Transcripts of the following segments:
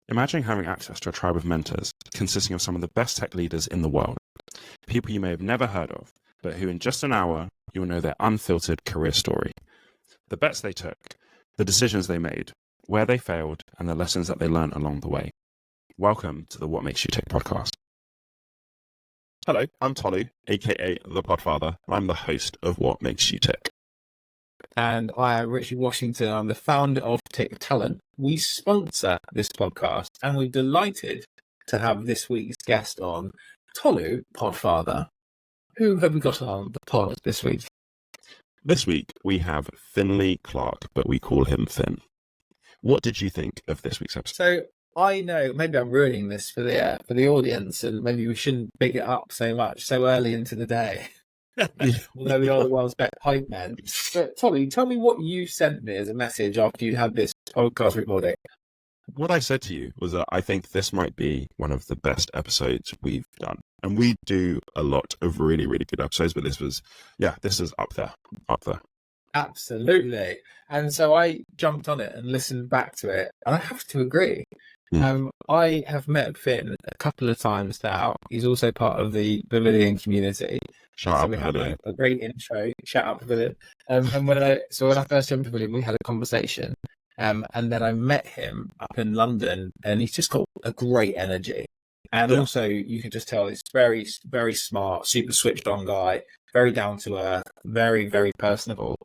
Imagine having access to a tribe of mentors consisting of some of the best tech leaders in the world, people you may have never heard of, but who in just an hour, you'll know their unfiltered career story, the bets they took, the decisions they made, where they failed, and the lessons that they learned along the way. Welcome to the What Makes You Tick podcast. Hello, I'm Tolu, aka The Podfather, and I'm the host of What Makes You Tick. And I am Richard Washington. I'm the founder of Tick Talent. We sponsor this podcast, and we're delighted to have this week's guest on, Tolu, Podfather. Who have we got on the pod this week? This week we have Finlay Clark, but we call him Finn. What did you think of this week's episode? So I know maybe I'm ruining this for the audience, and maybe we shouldn't big it up so much so early into the day. Although we are the world's best hype men. But Tolu, tell me what you sent me as a message after you had this podcast recording. What I said to you was that I think this might be one of the best episodes we've done. And we do a lot of really, really good episodes, but this is up there. Absolutely. And so I jumped on it and listened back to it, and I have to agree. I have met Finn a couple of times now. He's also part of the Pavilion community. Shout We out had a great intro. Shout out Pavilion. And when I first joined Pavilion, we had a conversation. And then I met him up in London, and he's just got a great energy. And also, you can just tell he's very, very smart, super switched on guy, very down to earth, very, very personable.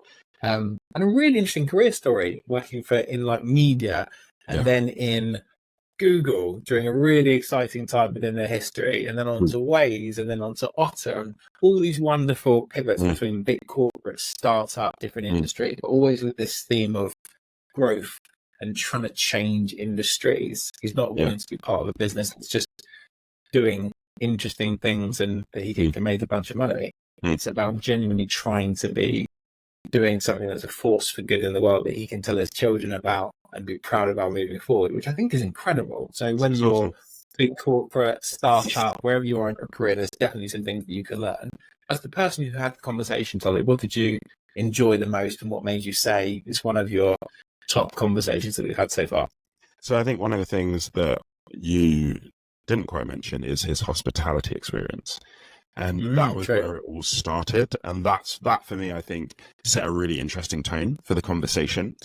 And a really interesting career story, working in media, and then in Google during a really exciting time within their history, and then on to Waze, and then on to Otter, and all these wonderful pivots between big corporate, startup, different industries, but always with this theme of growth and trying to change industries. He's not wanting to be part of a business that's just doing interesting things and that he can make a bunch of money. It's about genuinely trying to be doing something that's a force for good in the world that he can tell his children about and be proud about moving forward, which I think is incredible. So when you're big corporate, startup, wherever you are in your career, there's definitely some things that you can learn. As the person who had the conversation, Tolly, what did you enjoy the most, and what made you say it's one of your top conversations that we've had so far? So I think one of the things that you didn't quite mention is his hospitality experience. And that was where it all started. And that for me, I think, set a really interesting tone for the conversation.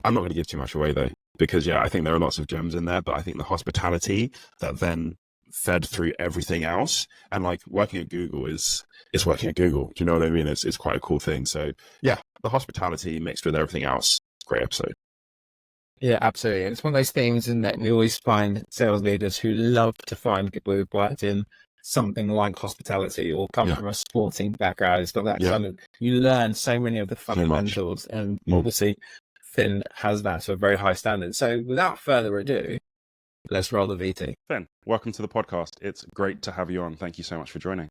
I'm not going to give too much away though, because I think there are lots of gems in there, but I think the hospitality that then fed through everything else, and working at Google is working at Google. Do you know what I mean? It's quite a cool thing. So the hospitality mixed with everything else, great episode. Yeah, absolutely. And it's one of those things, isn't it? We always find sales leaders who love to find people who've worked in something like hospitality or come from a sporting background. It's got that kind of, you learn so many of the fundamentals, and obviously Finn has that to a very high standard. So without further ado, let's roll the VT. Finn, welcome to the podcast. It's great to have you on. Thank you so much for joining.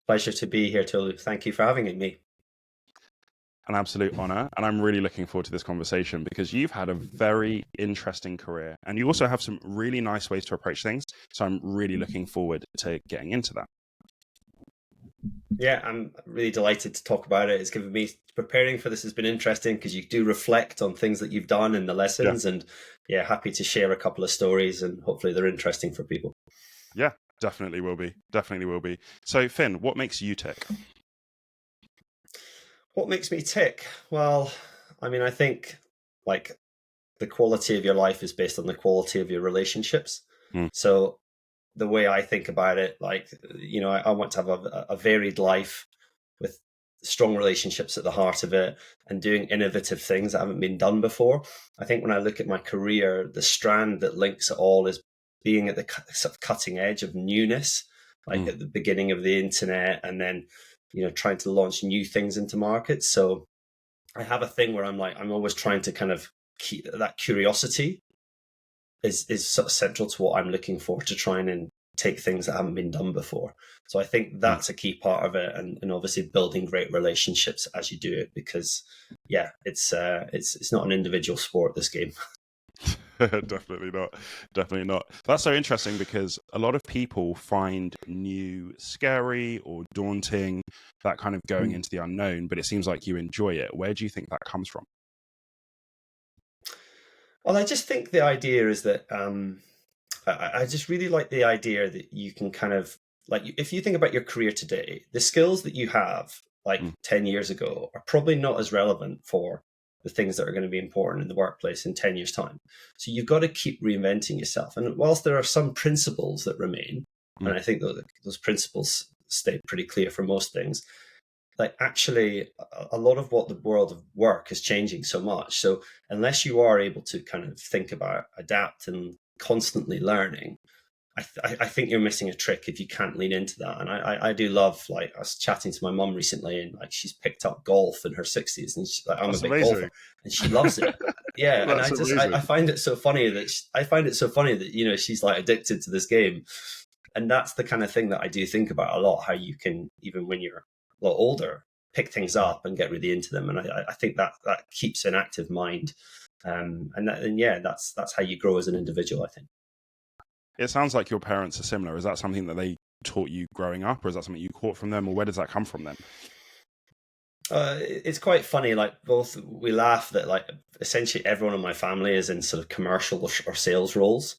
Pleasure to be here, Tolu. Thank you for having me. An absolute honor. And I'm really looking forward to this conversation because you've had a very interesting career and you also have some really nice ways to approach things. So I'm really looking forward to getting into that. Yeah, I'm really delighted to talk about it. It's given me, preparing for this has been interesting because you do reflect on things that you've done and the lessons, and happy to share a couple of stories, and hopefully they're interesting for people. Yeah, definitely will be. So Finn, what makes you tick? What makes me tick? Well, I mean, I think the quality of your life is based on the quality of your relationships. So the way I think about it, I want to have a varied life with strong relationships at the heart of it and doing innovative things that haven't been done before. I think when I look at my career, the strand that links it all is being at the sort of cutting edge of newness, at the beginning of the internet, and then trying to launch new things into markets. So I have a thing where I'm always trying to kind of keep that curiosity is sort of central to what I'm looking for, to try and take things that haven't been done before. So I think that's a key part of it, and obviously building great relationships as you do it, because it's not an individual sport, this game. Definitely not. That's so interesting because a lot of people find new scary or daunting, that kind of going into the unknown, but it seems like you enjoy it. Where do you think that comes from? Well, I just think the idea is that I just really like the idea that you can kind of like if you think about your career today, the skills that you have like 10 years ago are probably not as relevant for the things that are going to be important in the workplace in 10 years' time. So you've got to keep reinventing yourself. And whilst there are some principles that remain, and I think those principles stay pretty clear for most things, like actually a lot of what the world of work is changing so much. So unless you are able to kind of think about, adapt and constantly learning, I think you're missing a trick if you can't lean into that. And I do love, like, I was chatting to my mum recently, and like she's picked up golf in her 60s, and she's like, I'm a big golfer, and she loves it. Yeah, and I find it so funny that you know she's like addicted to this game, and that's the kind of thing that I do think about a lot. How you can, even when you're a lot older, pick things up and get really into them, and I think that keeps an active mind, and that's how you grow as an individual, I think. It sounds like your parents are similar. Is that something that they taught you growing up, or is that something you caught from them, or where does that come from then? It's quite funny. Like we laugh that like essentially everyone in my family is in sort of commercial or sales roles.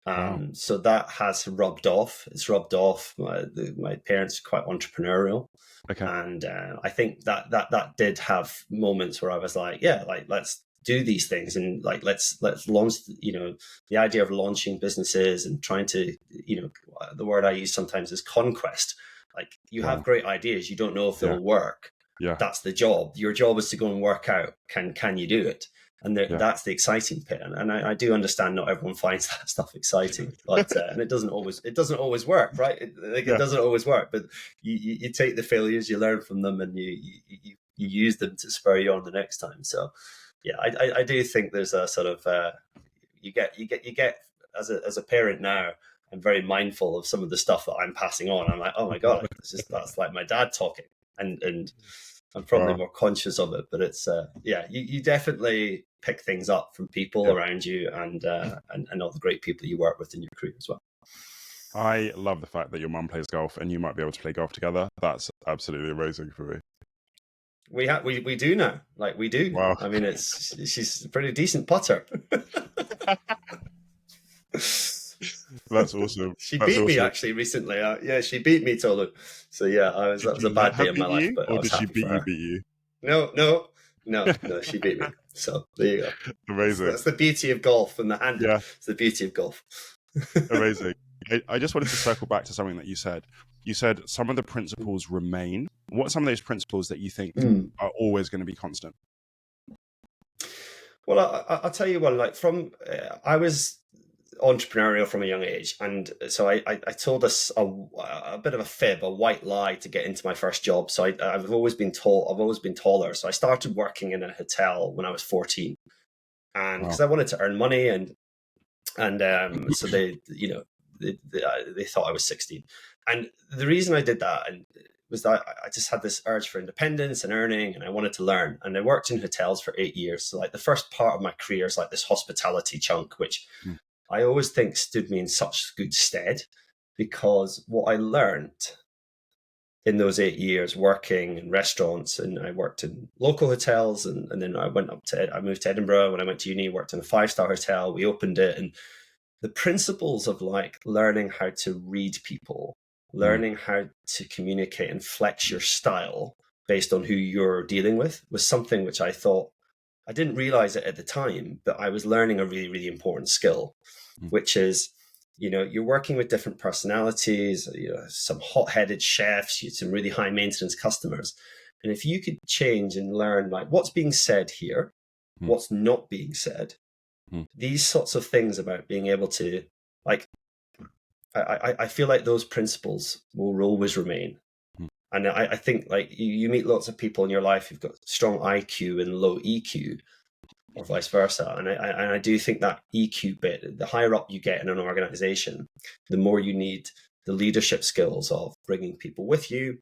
Wow. So that has rubbed off. It's rubbed off. My parents are quite entrepreneurial. Okay. And I think that did have moments where I was like, yeah, like let's do these things, and like let's launch, you know, the idea of launching businesses and trying to, you know, the word I use sometimes is conquest. Like you have great ideas, you don't know if they'll work. Yeah. That's the job. Your job is to go and work out, can you do it? And that's the exciting bit. And I do understand not everyone finds that stuff exciting, but and it doesn't always work, right? It doesn't always work. But you take the failures, you learn from them, and you use them to spur you on the next time. So yeah, I do think there's a sort of you get as a parent now. I'm very mindful of some of the stuff that I'm passing on. I'm like, oh my god, that's like my dad talking, and I'm probably more conscious of it. But it's you definitely pick things up from people around you, and all the great people you work with in your career as well. I love the fact that your mum plays golf and you might be able to play golf together. That's absolutely amazing for me. We do now. Like we do. Wow. I mean, she's a pretty decent putter. That's awesome. She beat me actually recently. She beat me, Tolu. So that was a bad day in my life. But or did she beat you? No, she beat me. So there you go. Amazing. That's the beauty of golf, and the hand. Yeah, it's the beauty of golf. Amazing. I just wanted to circle back to something that you said. You said some of the principles remain. What are some of those principles that you think are always going to be constant? Well, I'll tell you one. Like I was entrepreneurial from a young age, and so I told us a bit of a fib, a white lie to get into my first job. So I've always been taller. So I started working in a hotel when I was 14, and because I wanted to earn money, and so they thought I was 16, and the reason I did that was that I just had this urge for independence and earning, and I wanted to learn. And I worked in hotels for 8 years. So like the first part of my career is like this hospitality chunk, which I always think stood me in such good stead, because what I learned in those 8 years working in restaurants, and I worked in local hotels, and then I moved to Edinburgh. When I went to uni, worked in a 5-star hotel. We opened it, and the principles of like learning how to read people, learning how to communicate and flex your style based on who you're dealing with was something which I thought, I didn't realize it at the time, but I was learning a really, really important skill, which is, you know, you're working with different personalities, some hot-headed chefs, some really high maintenance customers. And if you could change and learn like what's being said here, what's not being said, these sorts of things about being able to like, I feel like those principles will always remain. And I think like you meet lots of people in your life who've got strong IQ and low EQ, or vice versa. And I do think that EQ bit, the higher up you get in an organization, the more you need the leadership skills of bringing people with you,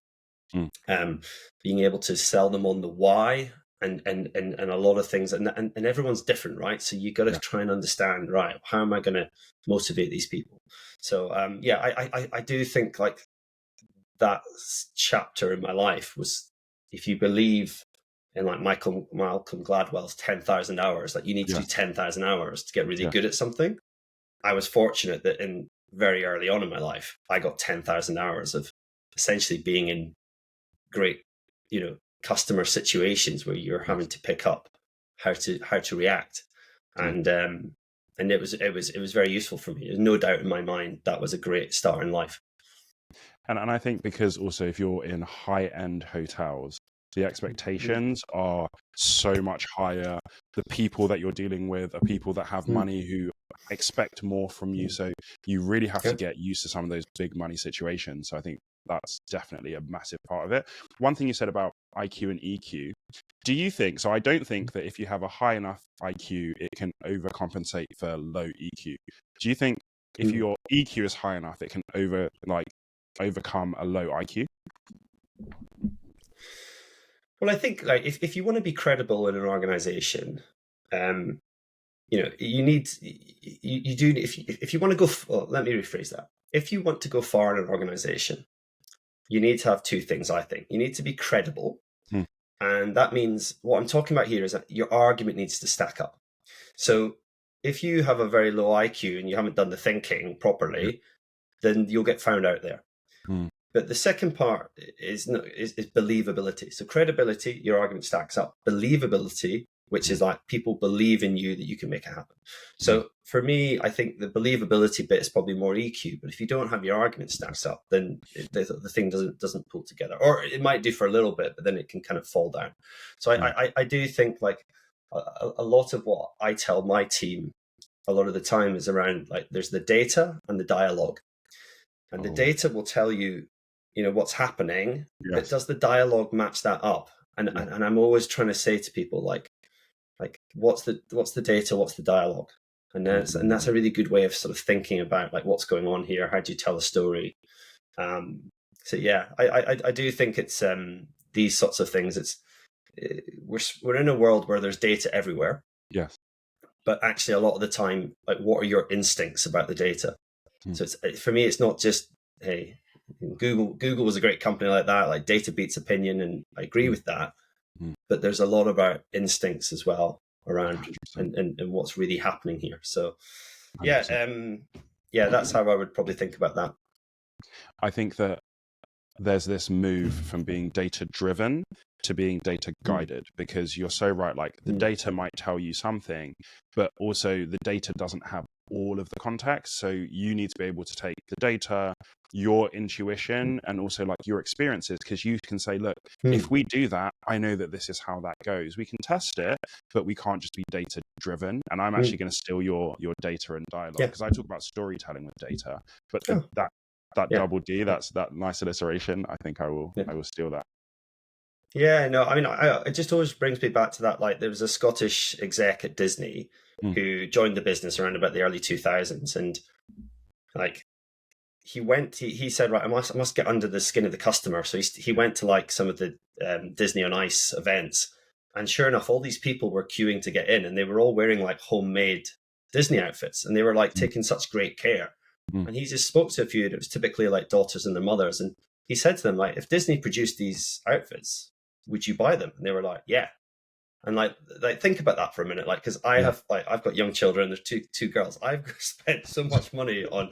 being able to sell them on the why, and a lot of things. And everyone's different, right? So you got to try and understand, right, how am I going to motivate these people? So I do think like that chapter in my life was, if you believe in like Malcolm Gladwell's 10,000 hours, like you need to do 10,000 hours to get really good at something. I was fortunate that in very early on in my life, I got 10,000 hours of essentially being in great, customer situations where you're having to pick up how to react. And it was very useful for me. There's no doubt in my mind that was a great start in life. And I think because also if you're in high-end hotels, the expectations are so much higher. The people that you're dealing with are people that have money who expect more from you. So you really have to get used to some of those big money situations. So I think that's definitely a massive part of it. One thing you said about IQ and EQ, do you think, so I don't think that if you have a high enough IQ, it can overcompensate for low EQ. Do you think if your EQ is high enough, it can overcome a low IQ? Well, I think like if you want to be credible in an organization, you need you do if you want to go. Well, let me rephrase that. If you want to go far in an organization, you need to have two things. I think you need to be credible, and that means what I'm talking about here is that your argument needs to stack up. So if you have a very low IQ and you haven't done the thinking properly, then you'll get found out there. But the second part is believability. So credibility, your argument stacks up. Believability, which is like people believe in you that you can make it happen. So for me, I think the believability bit is probably more EQ. But if you don't have your argument stacks up, then the thing doesn't pull together. Or it might do for a little bit, but then it can kind of fall down. So I do think like a lot of what I tell my team a lot of the time is around like there's the data and the dialogue. And the data will tell you, what's happening, but does the dialogue match that up? And I'm always trying to say to people like what's the data, what's the dialogue? And that's a really good way of sort of thinking about like what's going on here. How do you tell a story? So yeah, I do think it's these sorts of things. We're in a world where there's data everywhere. Yes. But actually, a lot of the time, like, what are your instincts about the data? So for me, it's not just, hey, Google was a great company like that, like data beats opinion, and I agree with that. But there's a lot about instincts as well around and what's really happening here. So yeah, that's how I would probably think about that. I think that there's this move from being data driven to being data guided, because you're so right. Like the data might tell you something, but also the data doesn't have all of the context. So you need to be able to take the data, your intuition, and also like your experiences, because you can say, look, if we do that, I know that this is how that goes. We can test it, but we can't just be data driven. And I'm actually going to steal your data and dialogue, because I talk about storytelling with data, but that double D, that's that nice alliteration. I think I will steal that. Yeah, no, I mean, it just always brings me back to that. Like, there was a Scottish exec at Disney who joined the business around about the early 2000s, and like he said, right, I must get under the skin of the customer. So he went to like some of the Disney on Ice events, and sure enough, all these people were queuing to get in, and they were all wearing like homemade Disney outfits, and they were like taking such great care. And he just spoke to a few, and it was typically like daughters and their mothers, and he said to them, like, if Disney produced these outfits, would you buy them? And they were like, yeah. And like think about that for a minute, like, because I've got young children. There's two girls. I've spent so much money on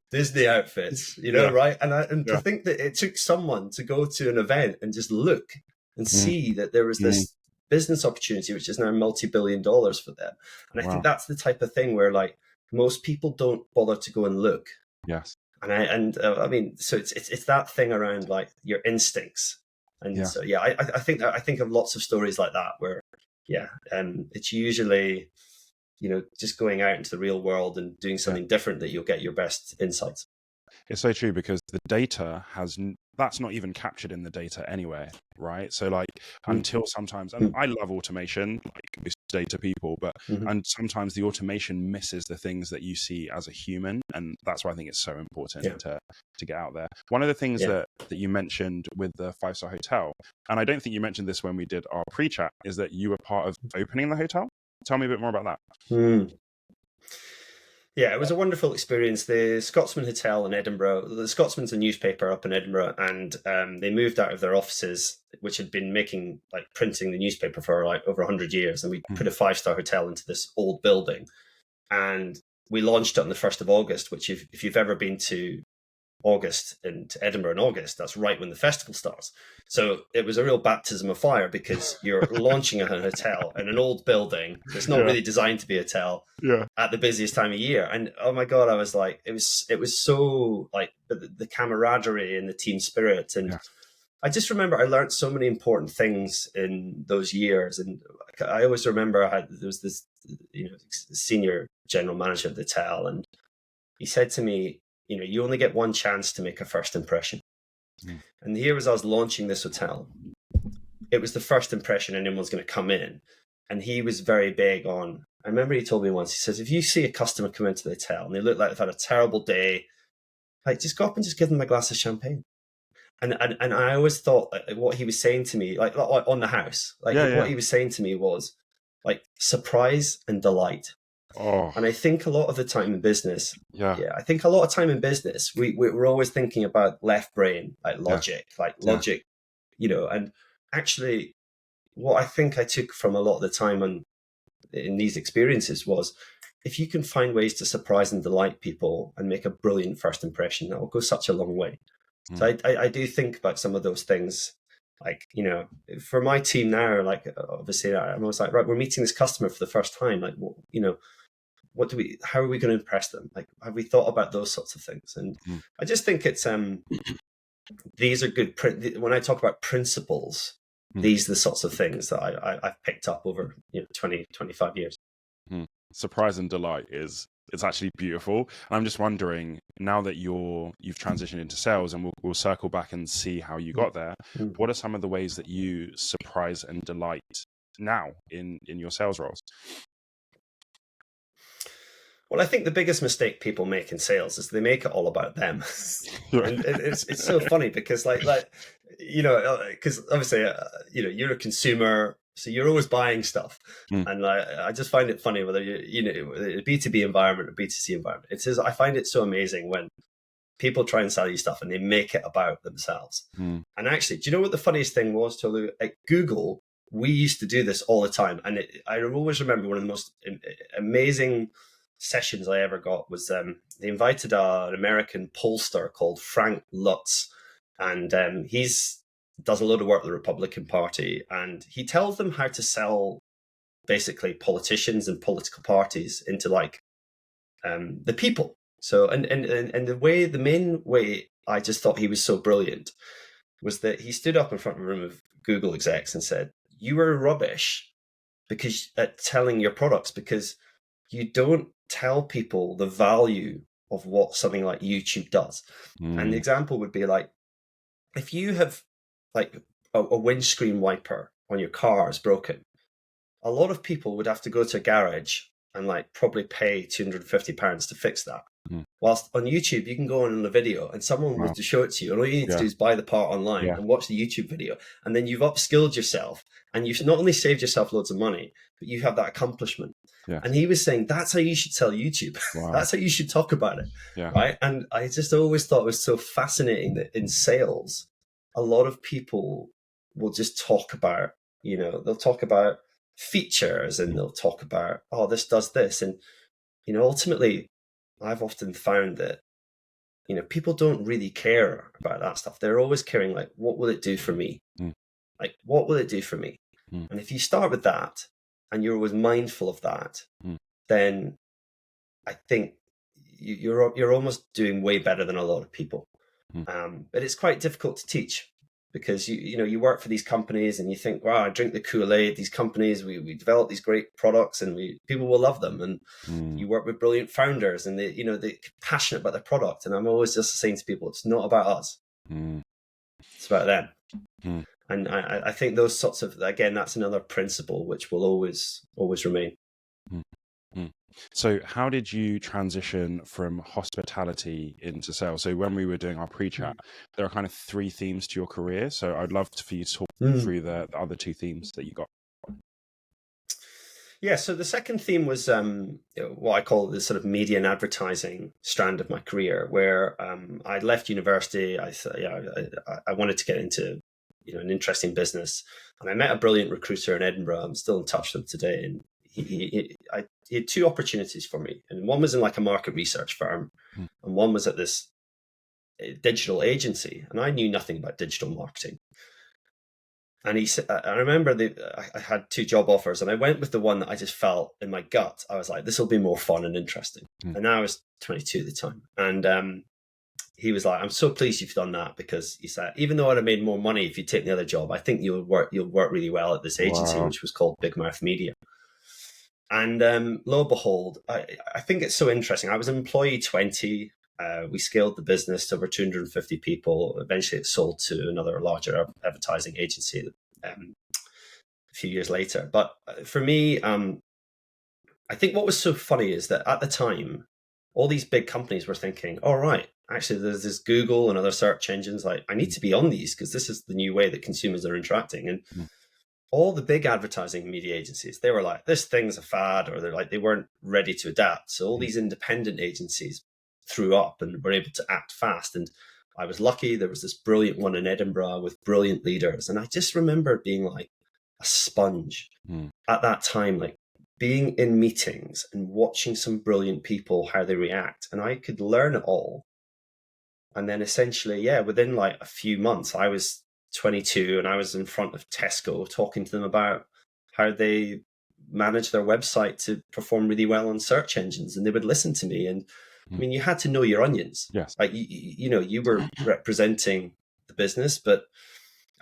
Disney outfits, right? And to think that it took someone to go to an event and just look and see that there was this business opportunity, which is now multi-billion dollars for them. And I think that's the type of thing where like most people don't bother to go and look. Yes. And I mean, so it's that thing around like your instincts. And so, I think of lots of stories like that where, it's usually, just going out into the real world and doing something different that you'll get your best insights. It's so true, because the data that's not even captured in the data anyway, right? So like until sometimes, and I love automation, like most data people, but and sometimes the automation misses the things that you see as a human, and that's why I think it's so important to get out there. One of the things that you mentioned with the 5-star hotel, and I don't think you mentioned this when we did our pre-chat, is that you were part of opening the hotel. Tell me a bit more about that. Yeah, it was a wonderful experience. The Scotsman Hotel in Edinburgh, the Scotsman's a newspaper up in Edinburgh, and they moved out of their offices, which had been printing the newspaper for like over 100 years. And we put a 5-star hotel into this old building. And we launched it on the 1st of August, which if you've ever been to Edinburgh in August, that's right when the festival starts. So it was a real baptism of fire, because you're launching a hotel in an old building that's not really designed to be a hotel at the busiest time of year. And oh my God, I was like, it was so like the camaraderie and the team spirit. And I just remember I learned so many important things in those years. And I always remember there was this, senior general manager of the hotel, and he said to me, you only get one chance to make a first impression. And here as I was launching this hotel, it was the first impression anyone's going to come in. And he was very big on, I remember he told me once, he says, if you see a customer come into the hotel and they look like they've had a terrible day, like just go up and just give them a glass of champagne. And I always thought what he was saying to me, like on the house, what he was saying to me was like surprise and delight. Oh. And I think a lot of the time in business, we're always thinking about left brain, like logic, and actually what I think I took from a lot of the time in these experiences was, if you can find ways to surprise and delight people and make a brilliant first impression, that will go such a long way. So I do think about some of those things. Like, for my team now, like obviously I'm always like, right, we're meeting this customer for the first time. Like, how are we going to impress them? Like, have we thought about those sorts of things? And I just think it's, these are good, when I talk about principles, these are the sorts of things that I've picked up over 20, 25 years. Surprise and delight it's actually beautiful. And I'm just wondering, now that you've transitioned into sales, and we'll circle back and see how you got there, what are some of the ways that you surprise and delight now in your sales roles? Well, I think the biggest mistake people make in sales is they make it all about them. And it's so funny because because obviously, you're a consumer, so you're always buying stuff. And I just find it funny whether a B2B environment or B2C environment. I find it so amazing when people try and sell you stuff and they make it about themselves. And actually, do you know what the funniest thing was, Tolu? At Google, we used to do this all the time. And I always remember one of the most amazing sessions I ever got was they invited an American pollster called Frank Lutz, and he's does a lot of work with the Republican Party, and he tells them how to sell basically politicians and political parties into like the people. So and the main way I just thought he was so brilliant was that he stood up in front of a room of Google execs and said, "You are rubbish because at telling your products, because you don't tell people the value of what something like YouTube does." And the example would be like, if you have like a windscreen wiper on your car is broken, a lot of people would have to go to a garage and like probably pay £250 to fix that. Whilst on YouTube, you can go on a video and someone would to show it to you. And all you need to do is buy the part online and watch the YouTube video. And then you've upskilled yourself, and you've not only saved yourself loads of money, but you have that accomplishment. And he was saying, that's how you should sell YouTube. That's how you should talk about it. Right. And I just always thought it was so fascinating that in sales, a lot of people will just talk about, they'll talk about features and they'll talk about, oh, this does this. And, ultimately, I've often found that, people don't really care about that stuff. They're always caring, like, what will it do for me? Like, what will it do for me? And if you start with that and you're always mindful of that, then I think you're almost doing way better than a lot of people. But it's quite difficult to teach, because you work for these companies and you think, wow, I drink the Kool-Aid. These companies, we develop these great products and people will love them. And you work with brilliant founders and they're passionate about their product. And I'm always just saying to people, it's not about us. It's about them. And I think those sorts of, again, that's another principle which will always remain. So how did you transition from hospitality into sales? So when we were doing our pre-chat, there are kind of 3 themes to your career. So I'd love for you to talk through the other 2 themes that you got. Yeah, so the second theme was what I call the sort of media and advertising strand of my career, where I left university. I wanted to get into an interesting business, and I met a brilliant recruiter in Edinburgh. I'm still in touch with him today, and he had two opportunities for me, and one was in like a market research firm, and one was at this digital agency, and I knew nothing about digital marketing. And he said, I remember I had two job offers, and I went with the one that I just felt in my gut. I was like, this will be more fun and interesting. And I was 22 at the time. And he was like, I'm so pleased you've done that, because he said, even though I'd have made more money if you take the other job, I think you'll work really well at this agency, which was called Big Mouth Media. And lo and behold, I think it's so interesting. I was employee 20. We scaled the business to over 250 people. Eventually, it sold to another larger advertising agency a few years later. But for me, I think what was so funny is that at the time, all these big companies were thinking, all right, actually, there's this Google and other search engines. Like, I need to be on these because this is the new way that consumers are interacting. And all the big advertising media agencies, they were like, this thing's a fad, or they weren't ready to adapt. So all these independent agencies threw up and were able to act fast. And I was lucky. There was this brilliant one in Edinburgh with brilliant leaders. And I just remember being like a sponge at that time, like being in meetings and watching some brilliant people, how they react. And I could learn it all. And then essentially, within like a few months, I was 22 and I was in front of Tesco talking to them about how they manage their website to perform really well on search engines. And they would listen to me. And I mean, you had to know your onions. Yes. Like, you were representing the business, but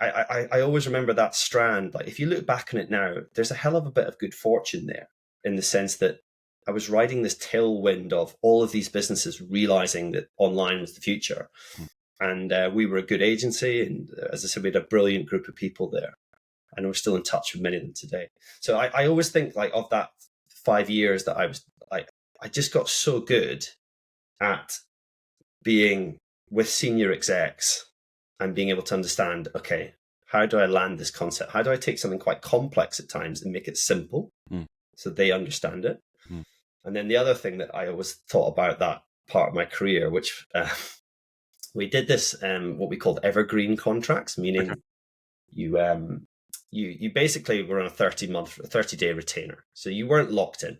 I always remember that strand. Like, if you look back on it now, there's a hell of a bit of good fortune there, in the sense that I was riding this tailwind of all of these businesses realizing that online was the future. And we were a good agency. And as I said, we had a brilliant group of people there. And we're still in touch with many of them today. So I always think like of that 5 years that I was like, I just got so good at being with senior execs and being able to understand, okay, how do I land this concept? How do I take something quite complex at times and make it simple so they understand it? And then the other thing that I always thought about that part of my career, which we did this, what we called evergreen contracts, meaning you basically were on a 30-day retainer. So you weren't locked in.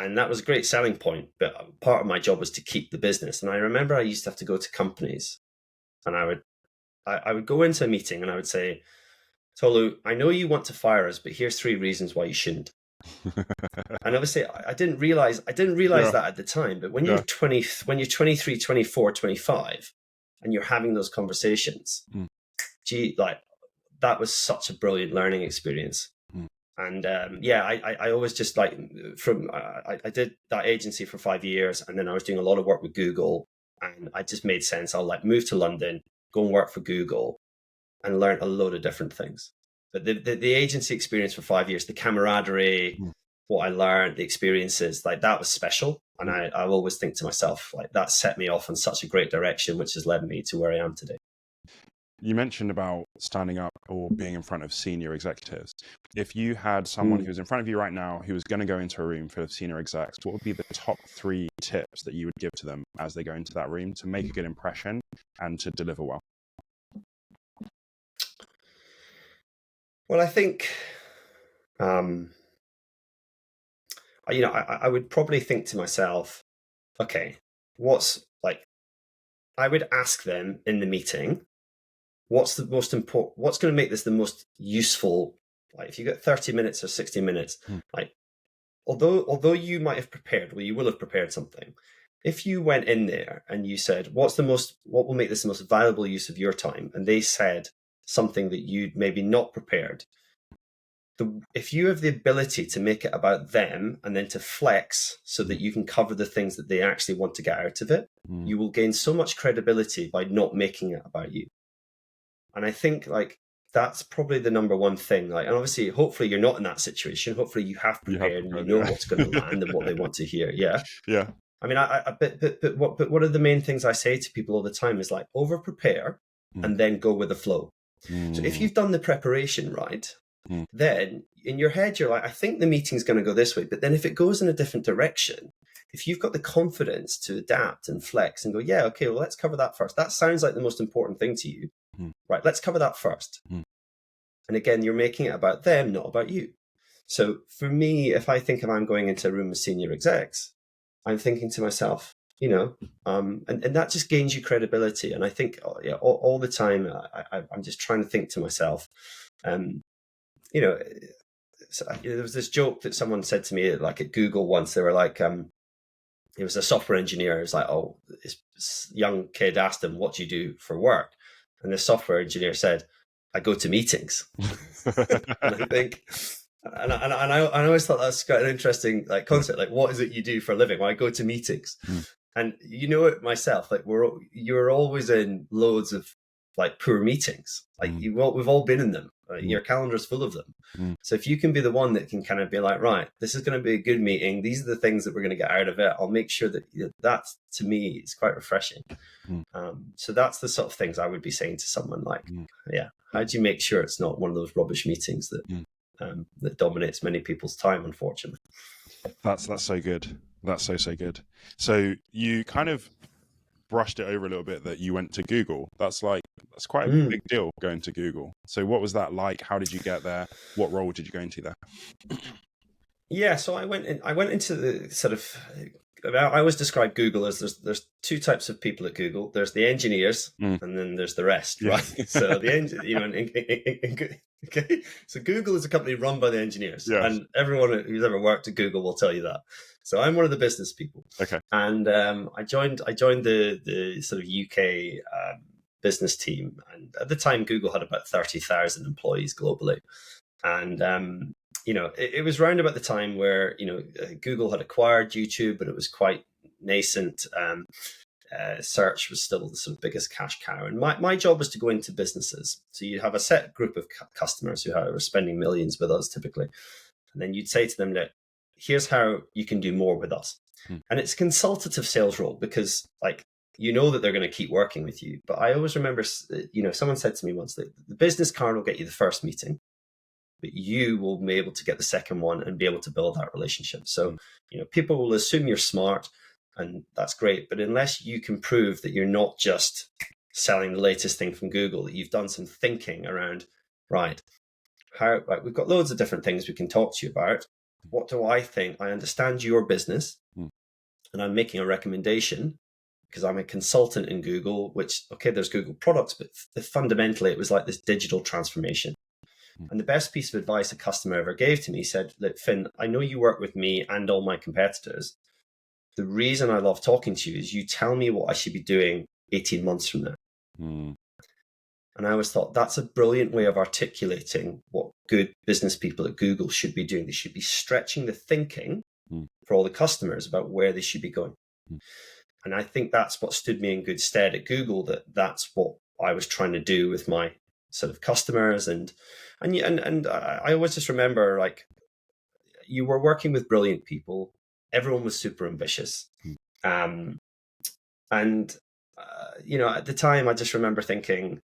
And that was a great selling point, but part of my job was to keep the business. And I remember I used to have to go to companies, and I would go into a meeting and I would say, Tolu, I know you want to fire us, but here's 3 reasons why you shouldn't. And obviously I didn't realize that at the time, but when you're 23, 24, 25, and you're having those conversations, like that was such a brilliant learning experience. And I always just like I did that agency for 5 years, and then I was doing a lot of work with Google, and I just made sense. I'll like move to London, go and work for Google, and learn a load of different things. But the agency experience for 5 years, the camaraderie, what I learned, the experiences, like that was special. And I always think to myself, like that set me off in such a great direction, which has led me to where I am today. You mentioned about standing up or being in front of senior executives. If you had someone who's in front of you right now who was going to go into a room full of senior execs, what would be the top 3 tips that you would give to them as they go into that room to make a good impression and to deliver well? Well, I think, I would probably think to myself, okay, I would ask them in the meeting, what's the most important, what's going to make this the most useful? Like if you get 30 minutes or 60 minutes, like, although you might have prepared, well, you will have prepared something. If you went in there and you said, what will make this the most valuable use of your time? And they said something that you'd maybe not prepared. If you have the ability to make it about them and then to flex so that you can cover the things that they actually want to get out of it, you will gain so much credibility by not making it about you. And I think like that's probably the number one thing. Like, and obviously, hopefully you're not in that situation. Hopefully you have prepared and you know what's going to land and what they want to hear. Yeah. Yeah. I mean, but one of the main things I say to people all the time is like over prepare and then go with the flow. So if you've done the preparation right, then in your head, you're like, I think the meeting's going to go this way. But then if it goes in a different direction, if you've got the confidence to adapt and flex and go, yeah, okay, well, let's cover that first. That sounds like the most important thing to you. Right, let's cover that first. And again, you're making it about them, not about you. So for me, if I'm going into a room with senior execs, I'm thinking to myself, and that just gains you credibility. And I think all the time, I'm just trying to think to myself, so, there was this joke that someone said to me, like at Google once. They were like, it was a software engineer. It was like, this young kid asked him, what do you do for work? And the software engineer said, I go to meetings. And I think, and I always thought that's quite an interesting concept. Like, what is it you do for a living? Well, I go to meetings. And it myself, like you're always in loads of poor meetings. Like we've all been in them. Your calendar's full of them. So if you can be the one that can kind of be like, right, this is going to be a good meeting. These are the things that we're going to get out of it. I'll make sure that that to me is quite refreshing. So that's the sort of things I would be saying to someone like, how do you make sure it's not one of those rubbish meetings that that dominates many people's time, unfortunately. That's so good. That's so good. So you kind of brushed it over a little bit that you went to Google. That's quite a big deal, going to Google. So what was that like? How did you get there? What role did you go into there? Yeah, so I went into the sort of, I always describe Google as there's two types of people at Google. There's the engineers, and then there's the rest, right? So okay. So Google is a company run by the engineers, and everyone who's ever worked at Google will tell you that. So I'm one of the business people. Okay. And I joined the sort of UK business team, and at the time Google had about 30,000 employees globally, and it was round about the time where Google had acquired YouTube, but it was quite nascent. Search was still the sort of biggest cash cow, and my job was to go into businesses. So you have a set group of customers who are spending millions with us typically, and then you'd say to them that here's how you can do more with us. And it's a consultative sales role because that they're going to keep working with you. But I always remember, someone said to me once that the business card will get you the first meeting, but you will be able to get the second one and be able to build that relationship. So, people will assume you're smart, and that's great. But unless you can prove that you're not just selling the latest thing from Google, that you've done some thinking around, we've got loads of different things we can talk to you about. What do I think? I understand your business, and I'm making a recommendation because I'm a consultant in Google, there's Google products, but fundamentally it was like this digital transformation. And the best piece of advice a customer ever gave to me said, look, Finn, I know you work with me and all my competitors. The reason I love talking to you is you tell me what I should be doing 18 months from now. And I always thought that's a brilliant way of articulating what good business people at Google should be doing. They should be stretching the thinking for all the customers about where they should be going. And I think that's what stood me in good stead at Google, that's what I was trying to do with my sort of customers. And I always just remember, you were working with brilliant people. Everyone was super ambitious. At the time, I just remember thinking,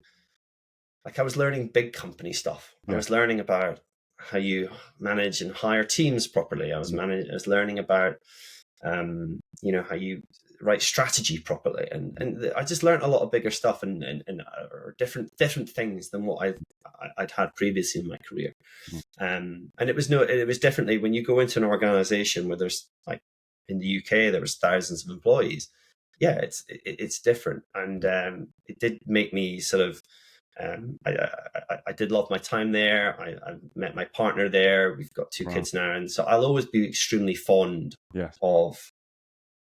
I was learning big company stuff. I was learning about how you manage and hire teams properly. I was learning about, how you write strategy properly. And I just learned a lot of bigger stuff and different things than what I'd had previously in my career. And it was definitely when you go into an organization where there's in the UK, there was thousands of employees. Yeah, it's different. And it did make me sort of, I did love my time there. I met my partner there. We've got two kids now. And so I'll always be extremely fond of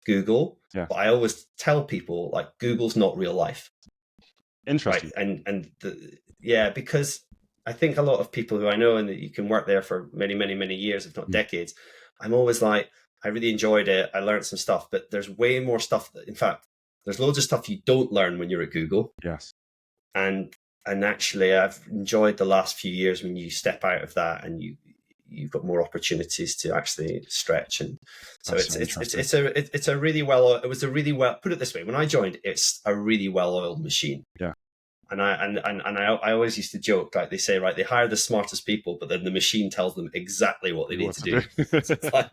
Google. But I always tell people Google's not real life. Interesting. Right? Because I think a lot of people who I know, and that you can work there for many, many, many years, if not decades, I'm always I really enjoyed it. I learned some stuff, but there's way more stuff in fact, there's loads of stuff you don't learn when you're at Google. Yes. And actually I've enjoyed the last few years when you step out of that and you've got more opportunities to actually stretch. And so it's a really well, put it this way, when I joined, it's a really well-oiled machine. Yeah. And I always used to joke, like they say, right, they hire the smartest people, but then the machine tells them exactly what they need to do. So it's like,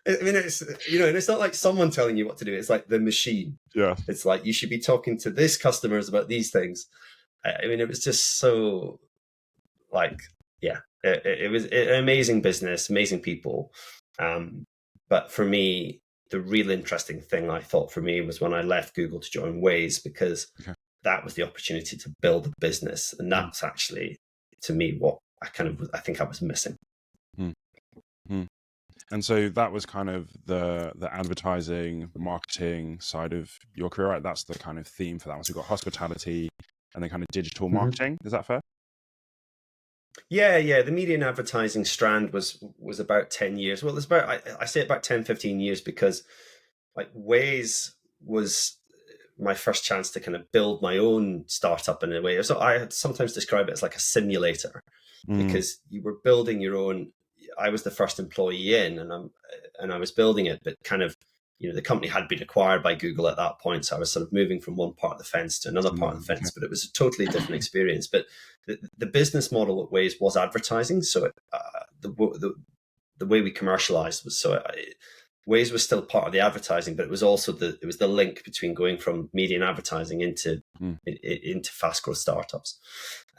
I mean, it's, you know, and it's not like someone telling you what to do. It's like the machine. Yeah. It's like, you should be talking to this customers about these things. I mean, it was just so like, yeah, it was an amazing business, amazing people. But for me, the real interesting thing I thought for me was when I left Google to join Waze, because that was the opportunity to build a business. And that's actually, to me, what I think I was missing. And so that was kind of the advertising, marketing side of your career, right? That's the kind of theme for that one. So you've got hospitality and then kind of digital marketing. Is that fair? Yeah. The media and advertising strand was about 10 years. Well, it's about, I say about 10, 15 years, because like Waze was my first chance to kind of build my own startup in a way. So I sometimes describe it as like a simulator, because you were building your own. I was the first employee in, and I was building it, but kind of, you know, the company had been acquired by Google at that point. So I was sort of moving from one part of the fence to another part of the fence, but it was a totally different experience. But the business model at Waze was advertising. So the way we commercialized was, Waze was still part of the advertising, but it was also the link between going from media and advertising into fast growth startups.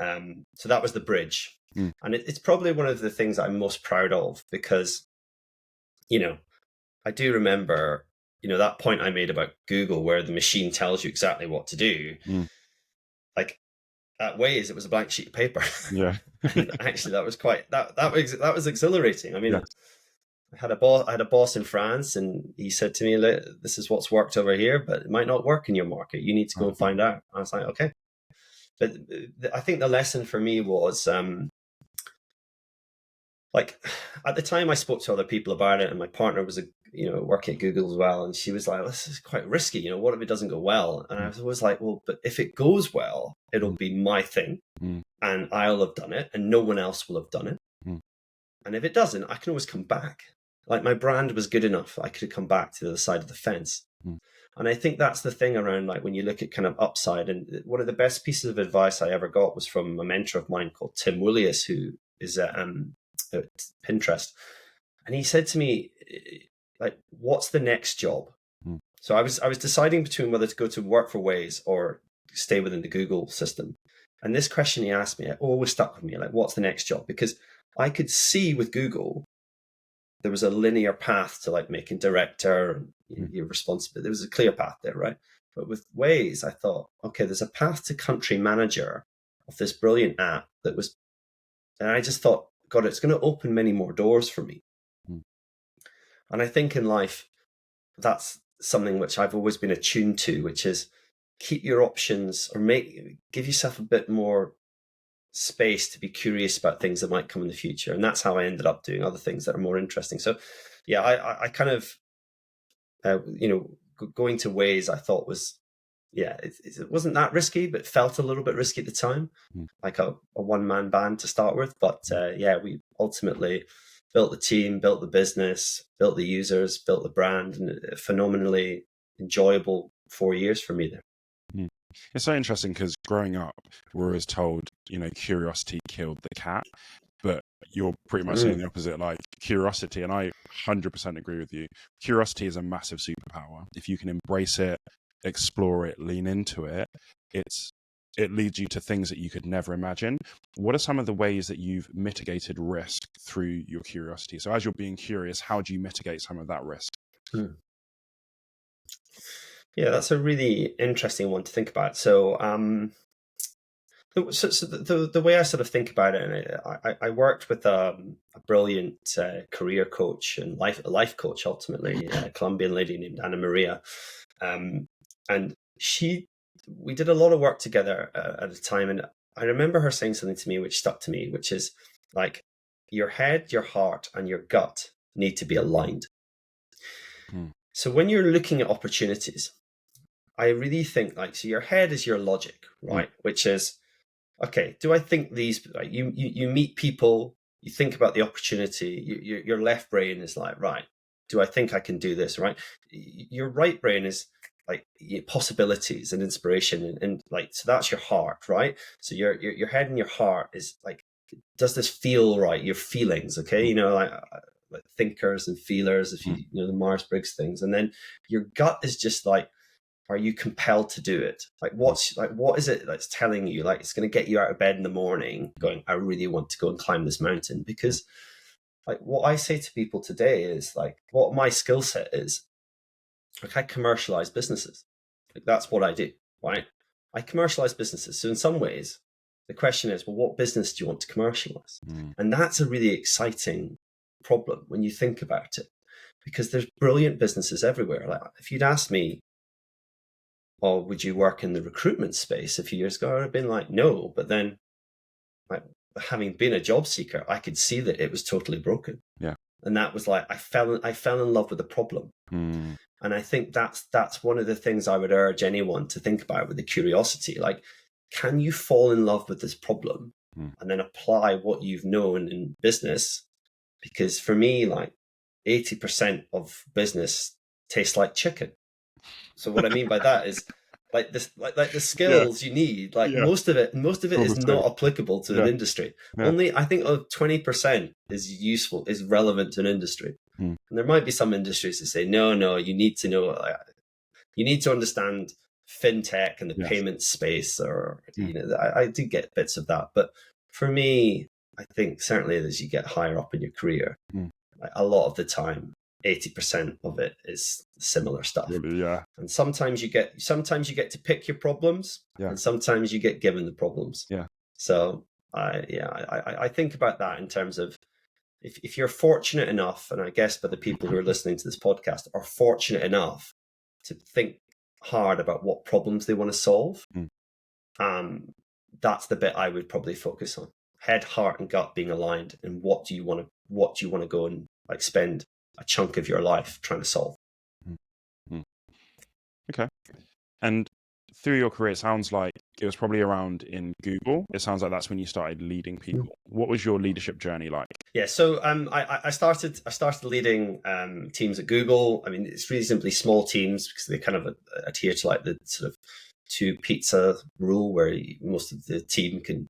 So that was the bridge. And it's probably one of the things I'm most proud of, because, you know, I do remember, you know, that point I made about Google where the machine tells you exactly what to do. Like at Waze, it was a blank sheet of paper. Yeah. And actually, that was that was exhilarating. I mean, I had a boss in France, and he said to me, "This is what's worked over here, but it might not work in your market. You need to go and find out." I was like, "Okay." But I think the lesson for me was, like, at the time I spoke to other people about it, and my partner was working at Google as well, and she was like, "This is quite risky. You know, what if it doesn't go well?" And I was always like, "Well, but if it goes well, it'll be my thing, and I'll have done it, and no one else will have done it. And if it doesn't, I can always come back. Like, my brand was good enough, I could come back to the other side of the fence." And I think that's the thing around, like, when you look at kind of upside. And one of the best pieces of advice I ever got was from a mentor of mine called Tim Willius, who is at Pinterest. And he said to me, like, "What's the next job?" So I was deciding between whether to go to work for Waze or stay within the Google system. And this question he asked me, it always stuck with me, like, what's the next job? Because I could see with Google, there was a linear path to, like, making director and your responsibility. There was a clear path there, right? But with Waze, I thought, okay, there's a path to country manager of this brilliant app that was, and I just thought, God, it's going to open many more doors for me. And I think in life, that's something which I've always been attuned to, which is keep your options, or give yourself a bit more space to be curious about things that might come in the future. And that's how I ended up doing other things that are more interesting. So yeah, I kind of, going to Waze, I thought was, it wasn't that risky, but felt a little bit risky at the time, like a one-man band to start with. But we ultimately built the team, built the business, built the users, built the brand, and a phenomenally enjoyable 4 years for me there. It's so interesting, because growing up, we're always told, curiosity killed the cat, but you're pretty much saying the opposite, like curiosity. And I 100% agree with you. Curiosity is a massive superpower. If you can embrace it, explore it, lean into it, it leads you to things that you could never imagine. What are some of the ways that you've mitigated risk through your curiosity? So as you're being curious, how do you mitigate some of that risk? Yeah, that's a really interesting one to think about. So, the way I sort of think about it, and I worked with a brilliant career coach and life coach, ultimately, a Colombian lady named Anna Maria, and we did a lot of work together at a time. And I remember her saying something to me which stuck to me, which is like, your head, your heart, and your gut need to be aligned. So when you're looking at opportunities, I really think, like, so your head is your logic, right? Which is, okay, do I think these, like, you meet people, you think about the opportunity, your left brain is like, right, do I think I can do this, right? Your right brain is, possibilities and inspiration, and like, so that's your heart, right? So your head and your heart is like, does this feel right? Your feelings, okay? You know, like thinkers and feelers, if you know the Myers-Briggs things, and then your gut is just like, are you compelled to do it? Like, what is it that's telling you, like, it's going to get you out of bed in the morning going, I really want to go and climb this mountain? Because like, what I say to people today is like, what my skill set is, like, I commercialize businesses. Like, that's what I do, right? I commercialize businesses. So in some ways, the question is, well, what business do you want to commercialize? And that's a really exciting problem when you think about it, because there's brilliant businesses everywhere. Like, if you'd asked me, or would you work in the recruitment space a few years ago, I'd have been like, no. But then, like, having been a job seeker, I could see that it was totally broken. Yeah. And that was like, I fell in love with the problem. And I think that's one of the things I would urge anyone to think about with the curiosity. Like, can you fall in love with this problem and then apply what you've known in business? Because for me, like, 80% of business tastes like chicken. So what I mean by that is, like, this, like the skills you need, like, most of it is not applicable to an industry. Only, I think, 20% is useful, is relevant to an industry. And there might be some industries that say, no, you need to know, you need to understand fintech and the payment space, or you know, I do get bits of that. But for me, I think certainly as you get higher up in your career, like, a lot of the time, 80% of it is similar stuff. Really, and sometimes you get to pick your problems, and sometimes you get given the problems. So I think about that in terms of, if you're fortunate enough, and I guess by the people who are listening to this podcast are fortunate enough to think hard about what problems they want to solve, that's the bit I would probably focus on. Head, heart, and gut being aligned, and what do you want to go and, like, spend a chunk of your life trying to solve. Okay. And through your career, it sounds like it was probably around in Google. It sounds like that's when you started leading people. What was your leadership journey like? Yeah, so I started leading teams at Google. I mean, it's reasonably small teams because they kind of adhere to, like, the sort of 2 pizza rule, where most of the team can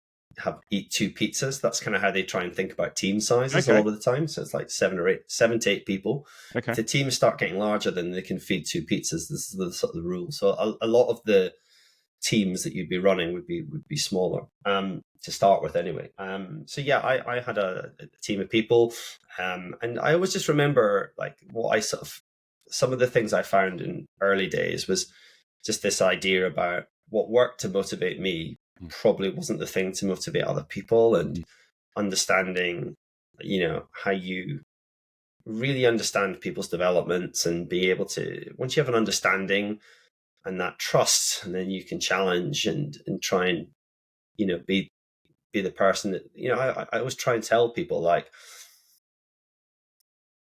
eat 2 pizzas. That's kind of how they try and think about team sizes a lot of the time. So it's like 7 to 8 people. If the teams start getting larger, then they can feed 2 pizzas. This is the sort of the rule. So a lot of the teams that you'd be running would be smaller to start with, anyway. So yeah, I had a team of people, and I always just remember, like, some of the things I found in early days was just this idea about what worked to motivate me probably wasn't the thing to motivate other people, and understanding, you know, how you really understand people's developments, and be able to, once you have an understanding and that trust, and then you can challenge and try and, you know, be the person that, you know, I always try and tell people, like,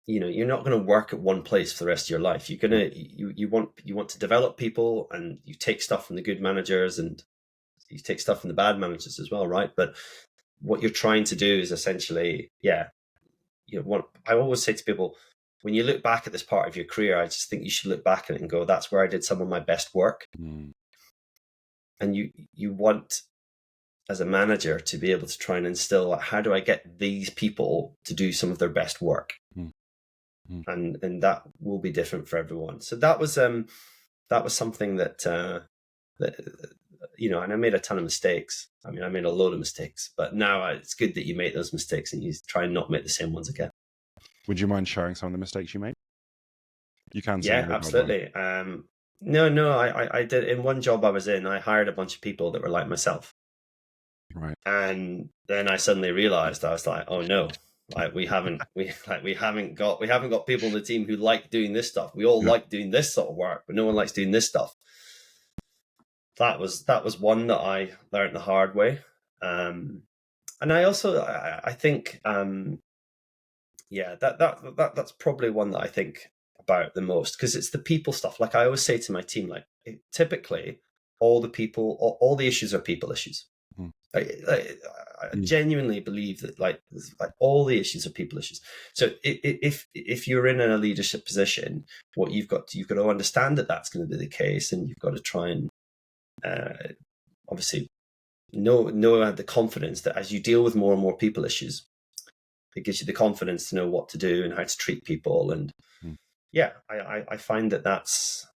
you know, you're not going to work at one place for the rest of your life. You're going to, you want to develop people, and you take stuff from the good managers, and you take stuff from the bad managers as well, right? But what you're trying to do is essentially, you know, I always say to people, when you look back at this part of your career, I just think you should look back at it and go, that's where I did some of my best work. And you want, as a manager, to be able to try and instill, like, how do I get these people to do some of their best work? And that will be different for everyone. So that was something that you know, and I made a ton of mistakes. I mean, I made a load of mistakes, but now it's good that you make those mistakes and you try and not make the same ones again. Would you mind sharing some of the mistakes you made? You can. Yeah, absolutely. No, I did. In one job I was in, I hired a bunch of people that were like myself. Right. And then I suddenly realized, I was like, oh no, like, we haven't got people in the team who like doing this stuff. We all like doing this sort of work, but no one likes doing this stuff. That was one that I learned the hard way. And I also, I think, that's probably one that I think about the most, because it's the people stuff. Like, I always say to my team, like, typically all the issues are people issues. I I genuinely believe that like all the issues are people issues. So if you're in a leadership position, what you've got to understand that that's going to be the case, and you've got to try and obviously know the confidence that as you deal with more and more people issues, it gives you the confidence to know what to do and how to treat people. And I find that's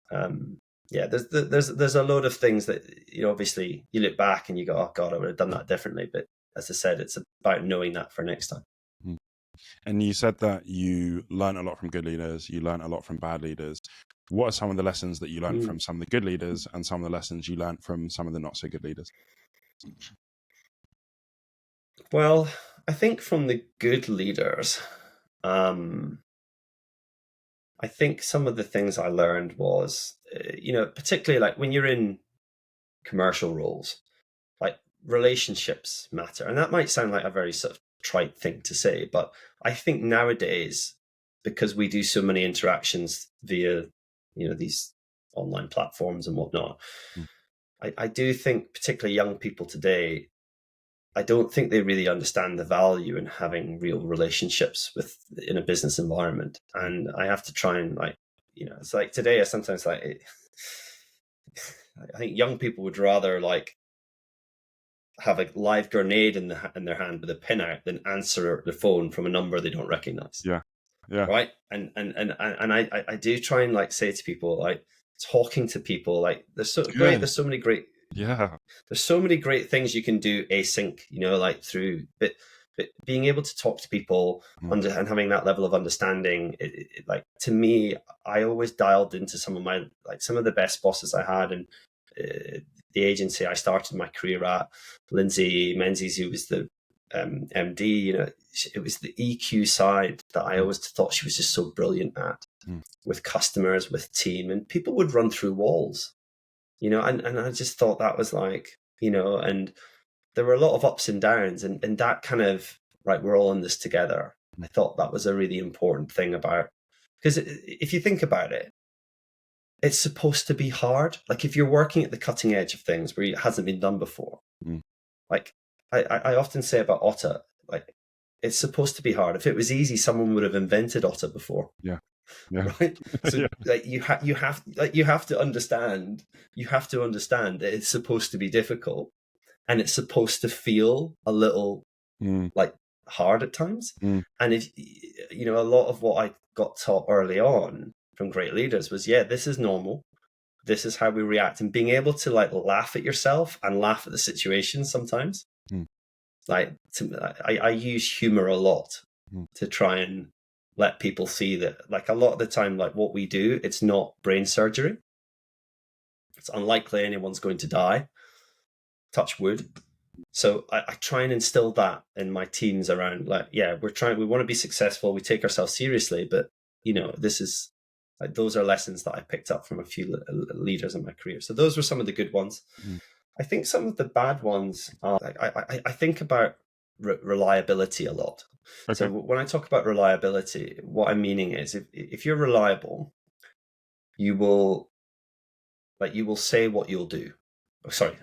there's a load of things that, you know, obviously you look back and you go, oh God, I would have done that differently. But as I said, it's about knowing that for next time. And you said that you learn a lot from good leaders, you learn a lot from bad leaders. What are some of the lessons that you learned from some of the good leaders, and some of the lessons you learned from some of the not so good leaders? Well, I think from the good leaders, I think some of the things I learned was, you know, particularly like when you're in commercial roles, like relationships matter. And that might sound like a very sort of trite thing to say, but I think nowadays, because we do so many interactions via, you know, these online platforms and whatnot, I do think particularly young people today, I don't think they really understand the value in having real relationships in a business environment. And I have to try and, like, you know, it's like today I sometimes like, I think young people would rather like have a live grenade in their hand with a pin out than answer the phone from a number they don't recognize. Yeah. Right. And I do try and like say to people, like talking to people, like there's so great. There's so many great. Yeah. There's so many great things you can do async, you know, like through, but being able to talk to people and having that level of understanding, like to me, I always dialed into some of the best bosses I had, and the agency I started my career at, Lindsay Menzies, who was the MD, you know, it was the EQ side that I always thought she was just so brilliant at, with customers, with team, and people would run through walls, you know, and I just thought that was like, you know, and there were a lot of ups and downs, and that kind of, right, we're all in this together. I thought that was a really important thing about, because if you think about it, it's supposed to be hard. Like if you're working at the cutting edge of things where it hasn't been done before, like I often say about Otter, like it's supposed to be hard. If it was easy, someone would have invented Otter before. Yeah. Right. So like you have to understand that it's supposed to be difficult, and it's supposed to feel a little like hard at times. And if you know, a lot of what I got taught early on from great leaders was, this is normal. This is how we react, and being able to like laugh at yourself and laugh at the situation sometimes. Like I use humor a lot to try and let people see that, like, a lot of the time, like what we do, it's not brain surgery. It's unlikely anyone's going to die. Touch wood. So I try and instill that in my teams around, like, we want to be successful. We take ourselves seriously, but you know, this is like, those are lessons that I picked up from a few leaders in my career. So those were some of the good ones. I think some of the bad ones are, like, I think about reliability a lot. Okay. So when I talk about reliability, what I'm meaning is if you're reliable, you will say what you'll do. Oh, sorry,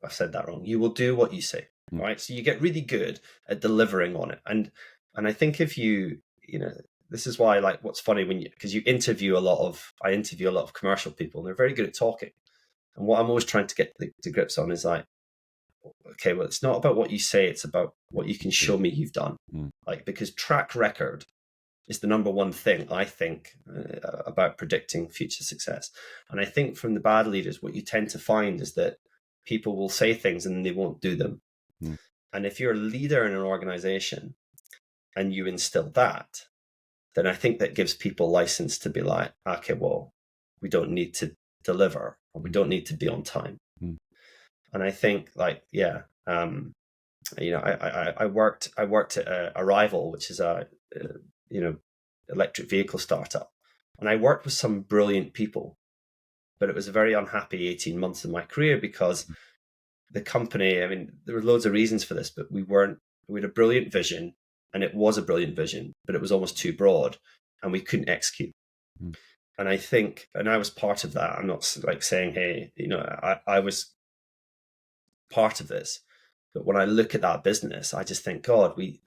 I've said that wrong. You will do what you say, right? So you get really good at delivering on it. And I think if you know, this is why, like, what's funny because I interview a lot of commercial people, and they're very good at talking. And what I'm always trying to get to grips on is like, okay, well, it's not about what you say, it's about what you can show me you've done. Like, because track record is the number one thing I think about predicting future success. And I think from the bad leaders, what you tend to find is that people will say things and they won't do them. And if you're a leader in an organization and you instill that, then I think that gives people license to be like, okay, well, we don't need to deliver, or we don't need to be on time. And I think, like, you know, I worked at Arrival, which is a you know, electric vehicle startup, and I worked with some brilliant people, but it was a very unhappy 18 months of my career because the company, I mean, there were loads of reasons for this, but we had a brilliant vision, and it was a brilliant vision, but it was almost too broad, and we couldn't execute. And I think, and I was part of that. I'm not like saying, hey, you know, I was part of this, But when I look at that business, I just think, God, it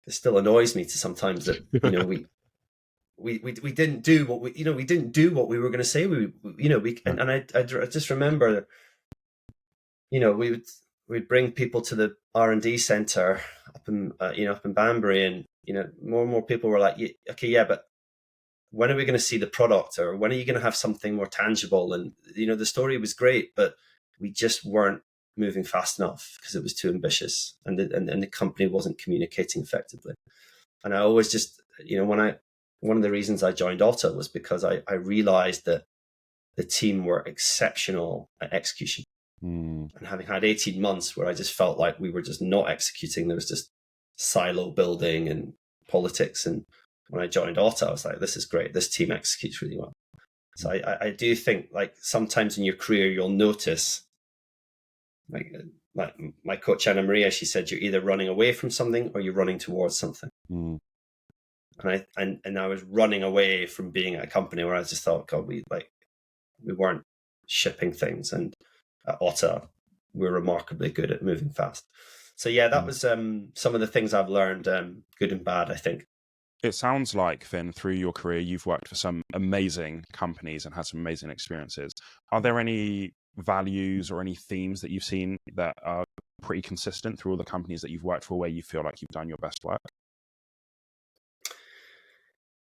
still annoys me to sometimes that, we didn't do what we didn't do what we were going to say. And I just remember, we'd bring people to the R&D center up in Banbury, and, more and more people were like, okay, yeah, but when are we going to see the product, or when are you going to have something more tangible? And, the story was great, but we just weren't moving fast enough because it was too ambitious, and the company wasn't communicating effectively. And I always just, one of the reasons I joined Otter was because I realized that the team were exceptional at execution. And having had 18 months where I just felt like we were just not executing, there was just silo building and politics. And when I joined Otter, I was like, this is great. This team executes really well. So I do think, like, sometimes in your career, you'll notice, like my coach, Anna Maria, she said, you're either running away from something or you're running towards something. And I was running away from being at a company where I just thought, God, we weren't shipping things. And at Otter, we're remarkably good at moving fast. So yeah, that was some of the things I've learned, good and bad, I think. It sounds like, Finn, through your career, you've worked for some amazing companies and had some amazing experiences. Are there any values or any themes that you've seen that are pretty consistent through all the companies that you've worked for, where you feel like you've done your best work?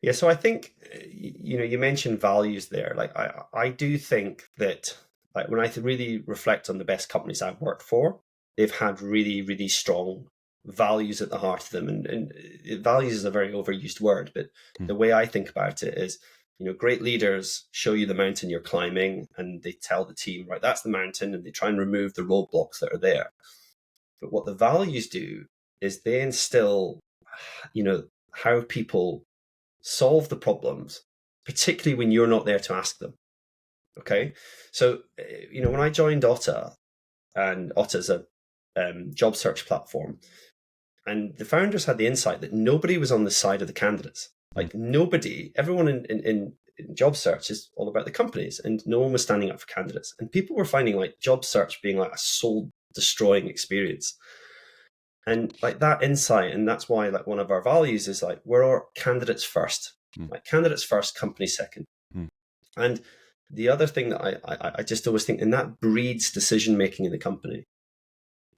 Yeah, so I think, you mentioned values there. Like, I do think that, like, when I really reflect on the best companies I've worked for, they've had really, really strong values at the heart of them. And values is a very overused word, but the way I think about it is, great leaders show you the mountain you're climbing, and they tell the team, right, that's the mountain, and they try and remove the roadblocks that are there. But what the values do is they instill, how people solve the problems, particularly when you're not there to ask them. Okay. So, when I joined Otter, and Otter's a job search platform, and the founders had the insight that nobody was on the side of the candidates. Like, everyone in job search is all about the companies, and no one was standing up for candidates. And people were finding, like, job search being like a soul destroying experience. And, like, that insight, and that's why, like, one of our values is, like, we're candidates first, like, candidates first, company second. And the other thing that I just always think, and that breeds decision making in the company.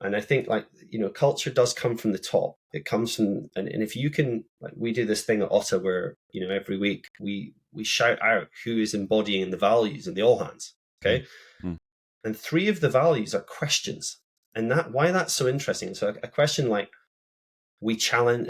And I think, like, culture does come from the top. It comes from, and if you can, like, we do this thing at Otter where, every week we shout out who is embodying the values in the all hands. Okay. And 3 of the values are questions. And why that's so interesting. So a question like, we challenge,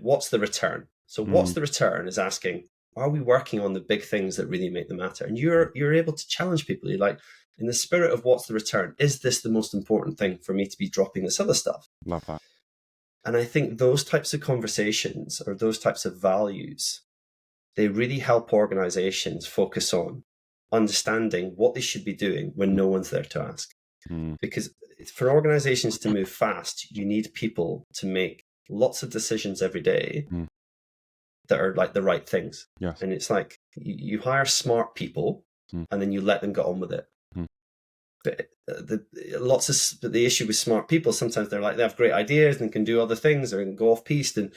what's the return? So what's the return is asking, are we working on the big things that really make them matter? And you're able to challenge people. You're like, in the spirit of what's the return, is this the most important thing for me to be dropping this other stuff? Love that. And I think those types of conversations, or those types of values, they really help organizations focus on understanding what they should be doing when no one's there to ask. Because for organizations to move fast, you need people to make lots of decisions every day that are, like, the right things. Yes. And it's like, you hire smart people and then you let them get on with it. But the issue with smart people, sometimes they're like, they have great ideas and can do other things or can go off piste. And,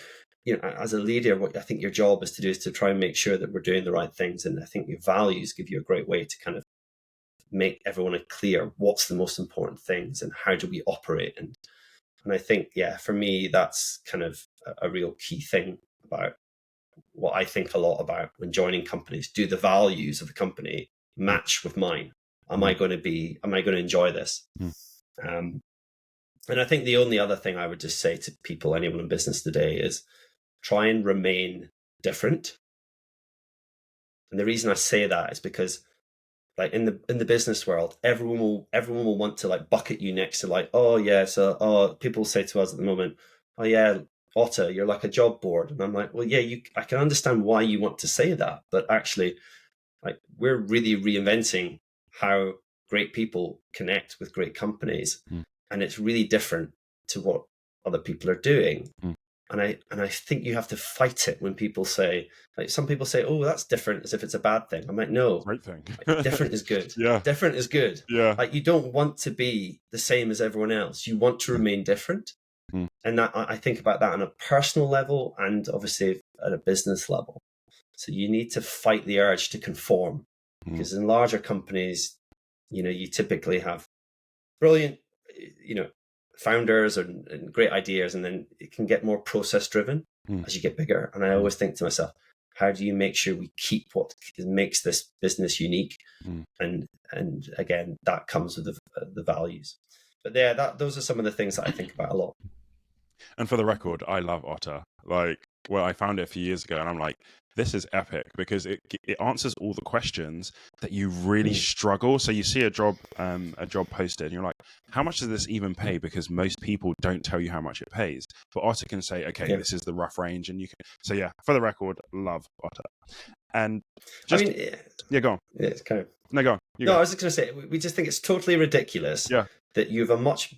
as a leader, what I think your job is to try and make sure that we're doing the right things. And I think your values give you a great way to kind of make everyone clear what's the most important things and how do we operate. And I think, yeah, for me, that's kind of a real key thing about what I think a lot about when joining companies. Do the values of the company match with mine? Am I going to enjoy this? And I think the only other thing I would just say to people, anyone in business today, is try and remain different. And the reason I say that is because, like, in the business world, everyone will want to, like, bucket you next to, like, oh yeah, so people say to us at the moment, oh yeah, Otter, you're like a job board. And I'm like, well, yeah, I can understand why you want to say that, but actually, like, we're really reinventing how great people connect with great companies. And it's really different to what other people are doing. And I think you have to fight it when people say, like, some people say, oh, that's different, as if it's a bad thing. I'm like, no, great thing. like, different is good. Yeah. Different is good. Yeah. Like, you don't want to be the same as everyone else. You want to remain different. And that, I think about that on a personal level and obviously at a business level. So you need to fight the urge to conform, because in larger companies, you typically have brilliant, founders and great ideas, and then it can get more process driven as you get bigger. And I always think to myself, how do you make sure we keep what makes this business unique? And again, that comes with the values. But yeah, those are some of the things that I think about a lot. And for the record, I love Otter. I found it a few years ago, and I'm like, this is epic, because it answers all the questions that you really struggle. So you see a job posted, and you're like, how much does this even pay? Because most people don't tell you how much it pays. But Otter can say, okay, this is the rough range, and you can. So yeah, for the record, love Otter. And go on. Yeah, it's kind of go on. I was just going to say, we just think it's totally ridiculous that you have a much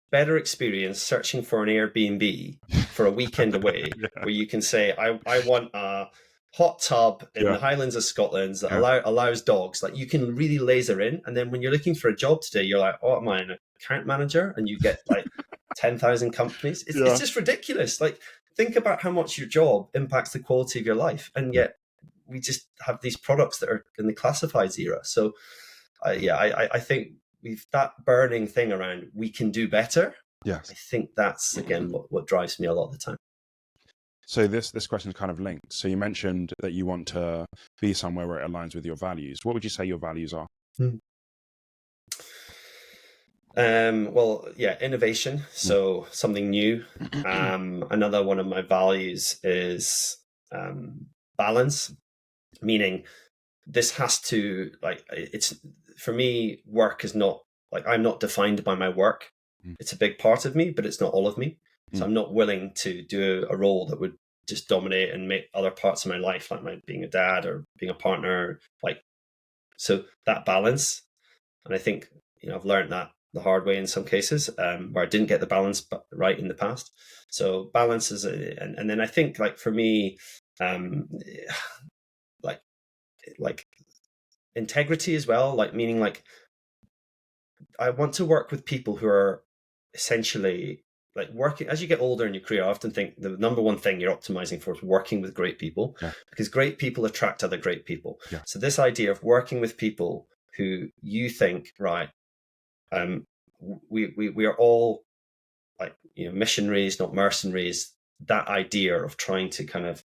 better experience searching for an Airbnb for a weekend away, where you can say, I want a hot tub in the Highlands of Scotland that allows dogs. Like, you can really laser in. And then when you're looking for a job today, you're like, oh, am I an account manager? And you get like 10,000 companies. It's just ridiculous. Like, think about how much your job impacts the quality of your life. And yet we just have these products that are in the classifieds era. So I think we've that burning thing around, we can do better. Yes. I think that's, again, what drives me a lot of the time. So this question is kind of linked. So you mentioned that you want to be somewhere where it aligns with your values. What would you say your values are? Innovation. So something new. Another one of my values is balance, meaning this has to, it's, for me, work is not, I'm not defined by my work. It's a big part of me, but it's not all of me. So I'm not willing to do a role that would just dominate and make other parts of my life, like being a dad or being a partner, so that balance. And I think, I've learned that the hard way in some cases, where I didn't get the balance right in the past. So balance is, and then I think, for me, integrity as well, meaning I want to work with people who are essentially working. As you get older in your career, I often think the number one thing you're optimizing for is working with great people, because great people attract other great people. So this idea of working with people who you think, right, we are all missionaries, not mercenaries. That idea of trying to kind of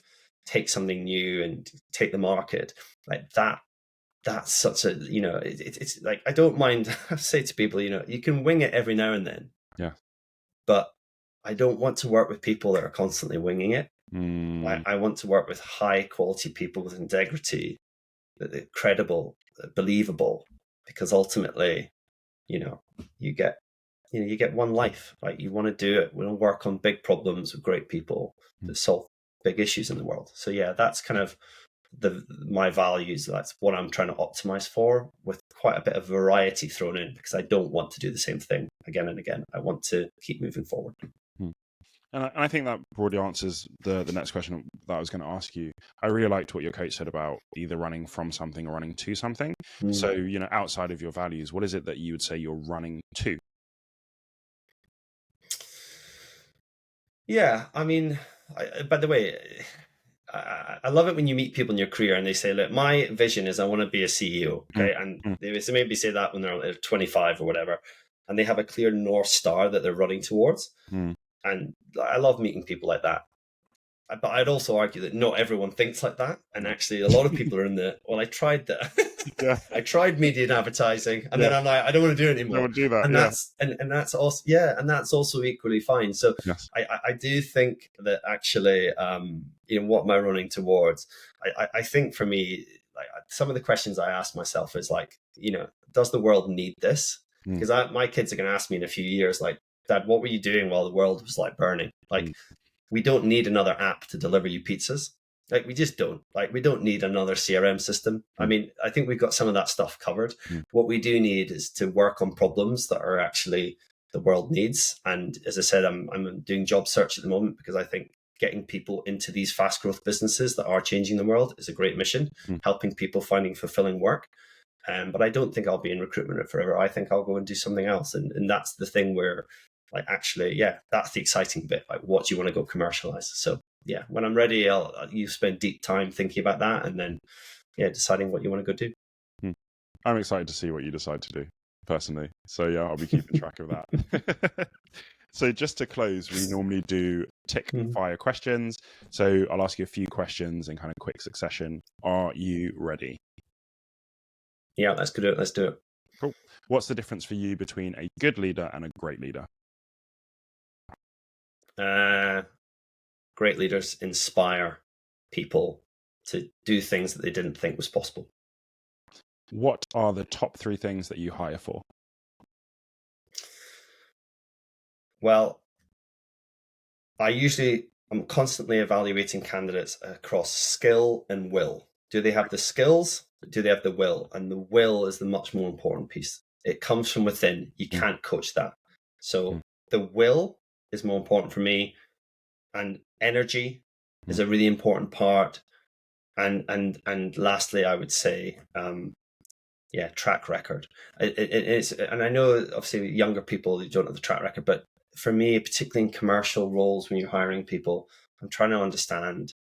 take something new and take the market, that's such a, it's I don't mind. I say to people, you can wing it every now and then. But I don't want to work with people that are constantly winging it. I want to work with high quality people with integrity, that are credible, believable, because ultimately, you get one life, right? You want to do it. We want to work on big problems with great people that solve big issues in the world. So yeah, that's kind of my values. That's what I'm trying to optimize for, with quite a bit of variety thrown in, because I don't want to do the same thing again and again. I want to keep moving forward. And I think that broadly answers the next question that I was going to ask you. I really liked what your coach said about either running from something or running to something. So, outside of your values, what is it that you would say you're running to? Yeah, I mean, by the way, I love it when you meet people in your career and they say, look, my vision is I want to be a CEO. Okay. And they maybe say that when they're 25 or whatever, and they have a clear North Star that they're running towards. And I love meeting people like that. But I'd also argue that not everyone thinks like that. And actually, a lot of people are I tried that. I tried media and advertising, and then I'm like, I don't want to do it anymore. I don't want to do that. And that's also, and that's also equally fine. So I do think that actually, what am I running towards? I think for me, some of the questions I ask myself is does the world need this? Because my kids are going to ask me in a few years, Dad, what were you doing while the world was burning? We don't need another app to deliver you pizzas. We just don't. We don't need another CRM system. I mean, I think we've got some of that stuff covered. What we do need is to work on problems that are actually the world needs. And as I said, I'm doing job search at the moment, because I think getting people into these fast growth businesses that are changing the world is a great mission, helping people finding fulfilling work. But I don't think I'll be in recruitment forever. I think I'll go and do something else. And that's the thing where, like, actually, yeah, that's the exciting bit. Like, what do you want to go commercialize? So yeah, when I'm ready, you spend deep time thinking about that, and then deciding what you want to go do. I'm excited to see what you decide to do personally. So yeah, I'll be keeping track of that. So just to close, we normally do tick fire questions. So I'll ask you a few questions in kind of quick succession. Are you ready? Yeah, let's do it. Let's do it. Cool. What's the difference for you between a good leader and a great leader? Great leaders inspire people to do things that they didn't think was possible. What are the top 3 things that you hire for? Well, I'm constantly evaluating candidates across skill and will. Do they have the skills? Do they have the will? And the will is the much more important piece. It comes from within. You can't coach that. So the will is more important for me, and energy is a really important part. And lastly, I would say, track record. It's, and I know obviously younger people don't have the track record, but for me, particularly in commercial roles, when you're hiring people, I'm trying to understand,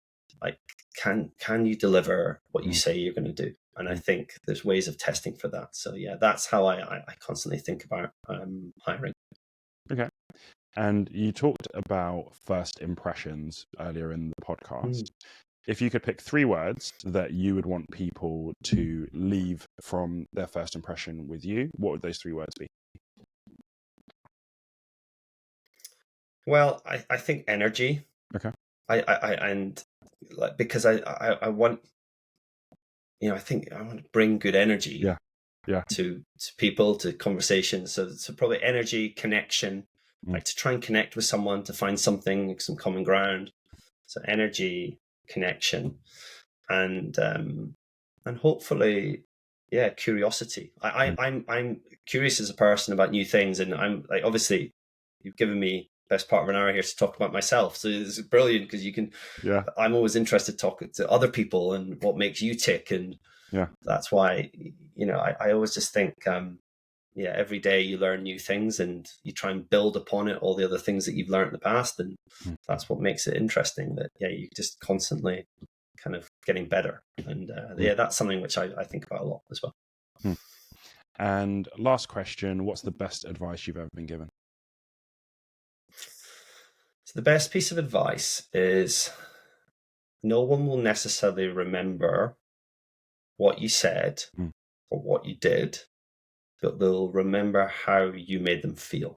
like, can you deliver what you say you're going to do? And I think there's ways of testing for that. So yeah, that's how I constantly think about hiring. Okay. And you talked about first impressions earlier in the podcast. If you could pick 3 words that you would want people to leave from their first impression with you, what would those 3 words be? Well, I think energy. Okay. Because I want, I think I want to bring good energy. To people, to conversations. So probably energy, connection, like to try and connect with someone, to find something, some common ground. So energy, connection, and hopefully, curiosity. I'm curious as a person about new things, and I'm like, obviously, you've given me best part of an hour here to talk about myself, so it's brilliant because you can. I'm always interested talking to other people and what makes you tick, and that's why I always just think every day you learn new things and you try and build upon it, all the other things that you've learned in the past, and that's what makes it interesting, that you just constantly kind of getting better, and that's something which I think about a lot as well. And last question, what's the best advice you've ever been given? So the best piece of advice is, no one will necessarily remember what you said or what you did, but they'll remember how you made them feel.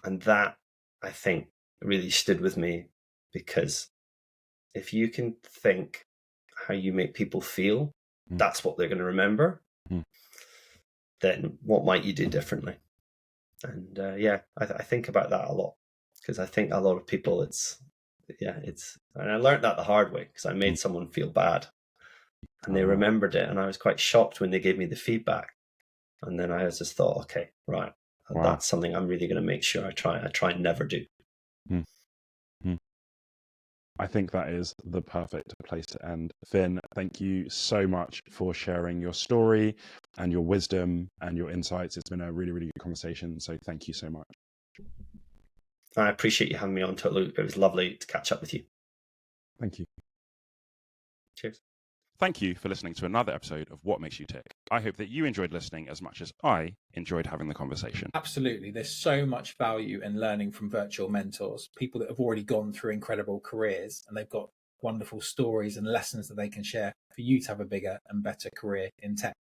And that, I think, really stood with me, because if you can think how you make people feel, that's what they're going to remember, then what might you do differently? And I think about that a lot, because I think a lot of people, and I learned that the hard way, because I made someone feel bad and they remembered it, and I was quite shocked when they gave me the feedback. And then I just thought, okay, right, that's something I'm really going to make sure I try and never do. I think that is the perfect place to end. Finn, thank you so much for sharing your story and your wisdom and your insights. It's been a really, really good conversation. So thank you so much. I appreciate you having me on, Luke. It was lovely to catch up with you. Thank you. Cheers. Thank you for listening to another episode of What Makes You Tick. I hope that you enjoyed listening as much as I enjoyed having the conversation. Absolutely. There's so much value in learning from virtual mentors, people that have already gone through incredible careers, and they've got wonderful stories and lessons that they can share for you to have a bigger and better career in tech.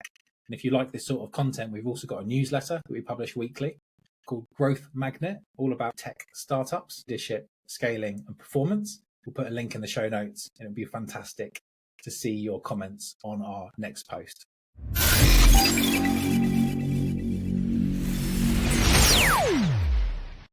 And if you like this sort of content, we've also got a newsletter that we publish weekly called Growth Magnet, all about tech startups, leadership, scaling, and performance. We'll put a link in the show notes, and it'll be fantastic to see your comments on our next post.